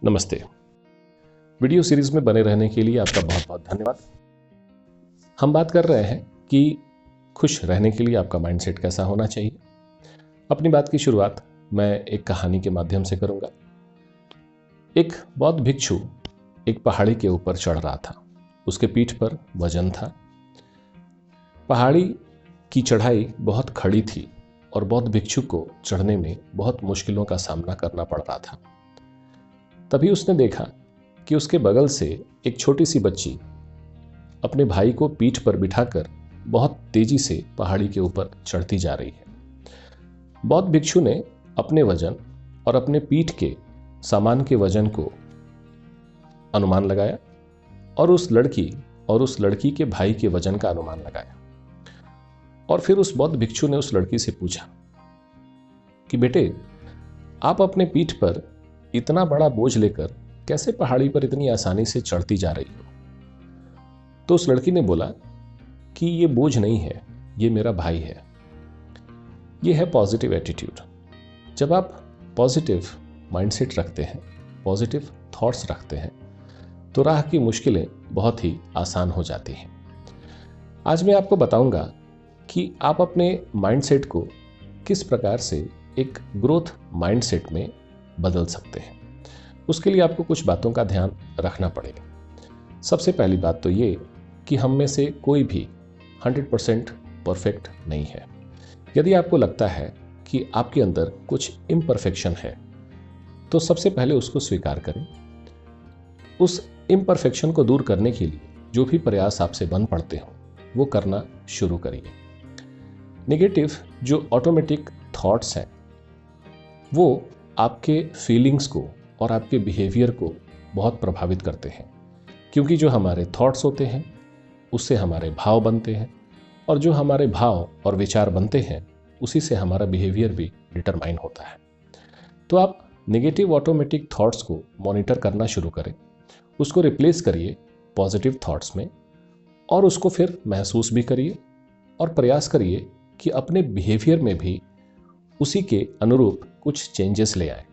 नमस्ते। Video series में बने रहने के लिए आपका बहुत बहुत धन्यवाद। हम बात कर रहे हैं कि खुश रहने के लिए आपका माइंडसेट कैसा होना चाहिए। अपनी बात की शुरुआत मैं एक कहानी के माध्यम से करूंगा। एक बौद्ध भिक्षु एक पहाड़ी के ऊपर चढ़ रहा था। उसके पीठ पर वजन था। पहाड़ी की चढ़ाई बहुत खड़ी थी और बौद्ध भिक्षु को चढ़ने में बहुत मुश्किलों का सामना करना पड़ रहा था। तभी उसने देखा कि उसके बगल से एक छोटी सी बच्ची अपने भाई को पीठ पर बिठाकर बहुत तेजी से पहाड़ी के ऊपर चढ़ती जा रही है। बौद्ध भिक्षु ने अपने वजन और अपने पीठ के सामान के वजन को अनुमान लगाया और उस लड़की के भाई के वजन का अनुमान लगाया। और फिर उस बौद्ध भिक्षु ने उस लड़की से पूछा कि बेटे, आप अपने पीठ पर इतना बड़ा बोझ लेकर कैसे पहाड़ी पर इतनी आसानी से चढ़ती जा रही हो? तो उस लड़की ने बोला कि ये बोझ नहीं है, ये मेरा भाई है। ये है पॉजिटिव एटीट्यूड। जब आप पॉजिटिव माइंडसेट रखते हैं, पॉजिटिव थॉट्स रखते हैं, तो राह की मुश्किलें बहुत ही आसान हो जाती हैं। आज मैं आपको बताऊंगा कि आप अपने माइंडसेट को किस प्रकार से एक ग्रोथ माइंडसेट में बदल सकते हैं। उसके लिए आपको कुछ बातों का ध्यान रखना पड़ेगा। सबसे पहली बात तो ये कि हम में से कोई भी 100% परफेक्ट नहीं है। यदि आपको लगता है कि आपके अंदर कुछ इम्परफेक्शन है, तो सबसे पहले उसको स्वीकार करें। उस इम्परफेक्शन को दूर करने के लिए जो भी प्रयास आपसे बन पड़ते हो, वो करना शुरू करिए। नेगेटिव जो ऑटोमेटिक थॉट्स हैं, वो आपके फीलिंग्स को और आपके बिहेवियर को बहुत प्रभावित करते हैं, क्योंकि जो हमारे थॉट्स होते हैं उससे हमारे भाव बनते हैं, और जो हमारे भाव और विचार बनते हैं उसी से हमारा बिहेवियर भी डिटरमाइन होता है। तो आप नेगेटिव ऑटोमेटिक थॉट्स को मॉनिटर करना शुरू करें, उसको रिप्लेस करिए पॉजिटिव थॉट्स में, और उसको फिर महसूस भी करिए और प्रयास करिए कि अपने बिहेवियर में भी उसी के अनुरूप कुछ चेंजेस ले आए।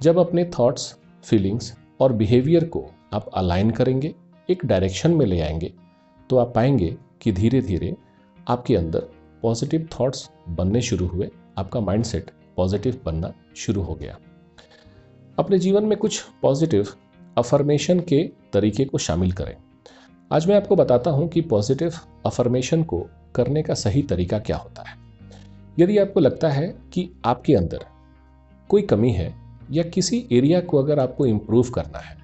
जब अपने थॉट्स, फीलिंग्स और बिहेवियर को आप अलाइन करेंगे, एक डायरेक्शन में ले आएंगे, तो आप पाएंगे कि धीरे धीरे आपके अंदर पॉजिटिव थॉट्स बनने शुरू हुए, आपका माइंडसेट पॉजिटिव बनना शुरू हो गया। अपने जीवन में कुछ पॉजिटिव अफर्मेशन के तरीके को शामिल करें। आज मैं आपको बताता हूं कि पॉजिटिव अफर्मेशन को करने का सही तरीका क्या होता है। यदि आपको लगता है कि आपके अंदर कोई कमी है या किसी एरिया को अगर आपको इम्प्रूव करना है,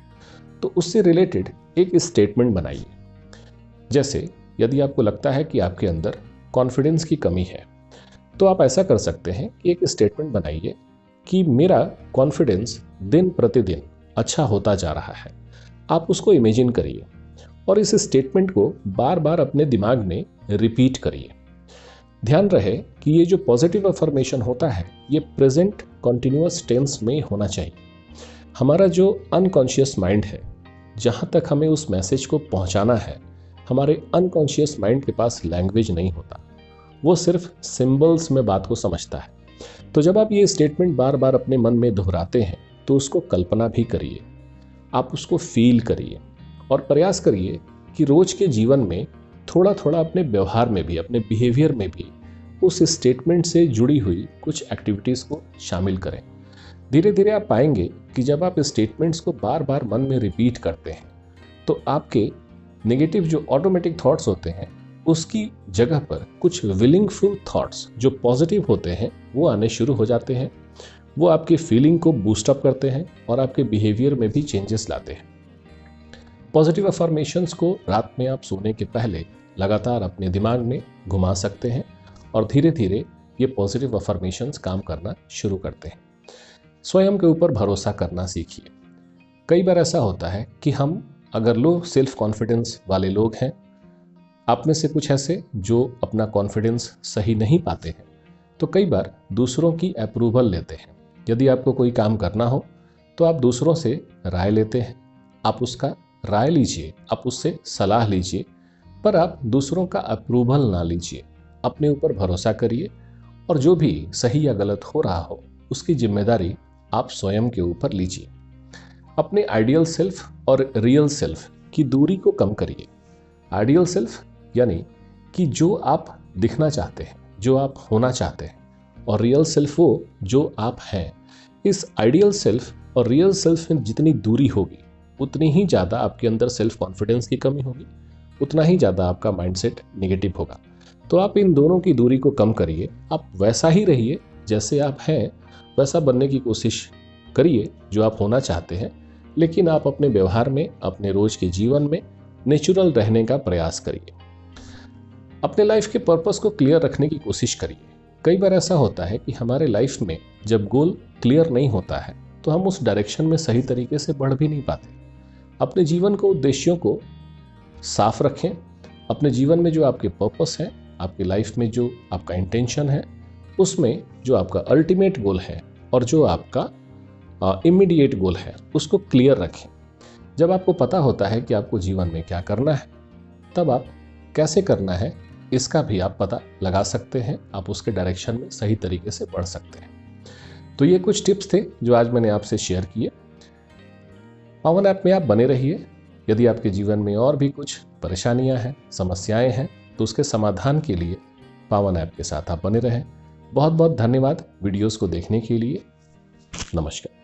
तो उससे रिलेटेड एक स्टेटमेंट बनाइए। जैसे यदि आपको लगता है कि आपके अंदर कॉन्फिडेंस की कमी है, तो आप ऐसा कर सकते हैं कि एक स्टेटमेंट बनाइए कि मेरा कॉन्फिडेंस दिन प्रतिदिन अच्छा होता जा रहा है। आप उसको इमेजिन करिए और इस स्टेटमेंट को बार बार अपने दिमाग में रिपीट करिए। ध्यान रहे कि ये जो पॉजिटिव अफर्मेशन होता है, ये प्रेजेंट कॉन्टिन्यूअस टेंस में होना चाहिए। हमारा जो अनकॉन्शियस माइंड है, जहाँ तक हमें उस मैसेज को पहुँचाना है, हमारे अनकॉन्शियस माइंड के पास लैंग्वेज नहीं होता, वो सिर्फ सिंबल्स में बात को समझता है। तो जब आप ये स्टेटमेंट बार बार अपने मन में दोहराते हैं, तो उसको कल्पना भी करिए, आप उसको फील करिए और प्रयास करिए कि रोज के जीवन में थोड़ा थोड़ा अपने व्यवहार में भी, अपने बिहेवियर में भी उस स्टेटमेंट से जुड़ी हुई कुछ एक्टिविटीज़ को शामिल करें। धीरे धीरे आप पाएंगे कि जब आप स्टेटमेंट्स को बार बार मन में रिपीट करते हैं, तो आपके नेगेटिव जो ऑटोमेटिक थॉट्स होते हैं, उसकी जगह पर कुछ विलिंगफुल थॉट्स जो पॉजिटिव होते हैं वो आने शुरू हो जाते हैं। वो आपके फीलिंग को बूस्टअप करते हैं और आपके बिहेवियर में भी चेंजेस लाते हैं। पॉजिटिव अफर्मेशंस को रात में आप सोने के पहले लगातार अपने दिमाग में घुमा सकते हैं और धीरे धीरे ये पॉजिटिव अफर्मेशंस काम करना शुरू करते हैं। स्वयं के ऊपर भरोसा करना सीखिए। कई बार ऐसा होता है कि हम अगर लो सेल्फ कॉन्फिडेंस वाले लोग हैं, आप में से कुछ ऐसे जो अपना कॉन्फिडेंस सही नहीं पाते हैं, तो कई बार दूसरों की अप्रूवल लेते हैं। यदि आपको कोई काम करना हो तो आप दूसरों से राय लेते हैं, आप उसका राय लीजिए, आप उससे सलाह लीजिए, पर आप दूसरों का अप्रूवल ना लीजिए। अपने ऊपर भरोसा करिए और जो भी सही या गलत हो रहा हो, उसकी जिम्मेदारी आप स्वयं के ऊपर लीजिए। अपने आइडियल सेल्फ और रियल सेल्फ की दूरी को कम करिए। आइडियल सेल्फ यानी कि जो आप दिखना चाहते हैं, जो आप होना चाहते हैं, और रियल सेल्फ वो जो आप हैं। इस आइडियल सेल्फ और रियल सेल्फ में जितनी दूरी होगी उतनी ही ज़्यादा आपके अंदर सेल्फ कॉन्फिडेंस की कमी होगी, उतना ही ज़्यादा आपका माइंडसेट नेगेटिव होगा। तो आप इन दोनों की दूरी को कम करिए। आप वैसा ही रहिए जैसे आप हैं, वैसा बनने की कोशिश करिए जो आप होना चाहते हैं, लेकिन आप अपने व्यवहार में, अपने रोज के जीवन में नेचुरल रहने का प्रयास करिए। अपने लाइफ के पर्पस को क्लियर रखने की कोशिश करिए। कई बार ऐसा होता है कि हमारे लाइफ में जब गोल क्लियर नहीं होता है तो हम उस डायरेक्शन में सही तरीके से बढ़ भी नहीं पाते। अपने जीवन को, उद्देश्यों को साफ रखें। अपने जीवन में जो आपके पर्पस है, आपकी लाइफ में जो आपका इंटेंशन है, उसमें जो आपका अल्टीमेट गोल है और जो आपका इमीडिएट गोल है, उसको क्लियर रखें। जब आपको पता होता है कि आपको जीवन में क्या करना है, तब आप कैसे करना है इसका भी आप पता लगा सकते हैं। आप उसके डायरेक्शन में सही तरीके से बढ़ सकते हैं। तो ये कुछ टिप्स थे जो आज मैंने आपसे शेयर किए। पावन ऐप में आप बने रहिए। यदि आपके जीवन में और भी कुछ परेशानियां हैं, समस्याएं हैं, तो उसके समाधान के लिए पावन ऐप के साथ आप बने रहें। बहुत बहुत धन्यवाद वीडियोस को देखने के लिए। नमस्कार।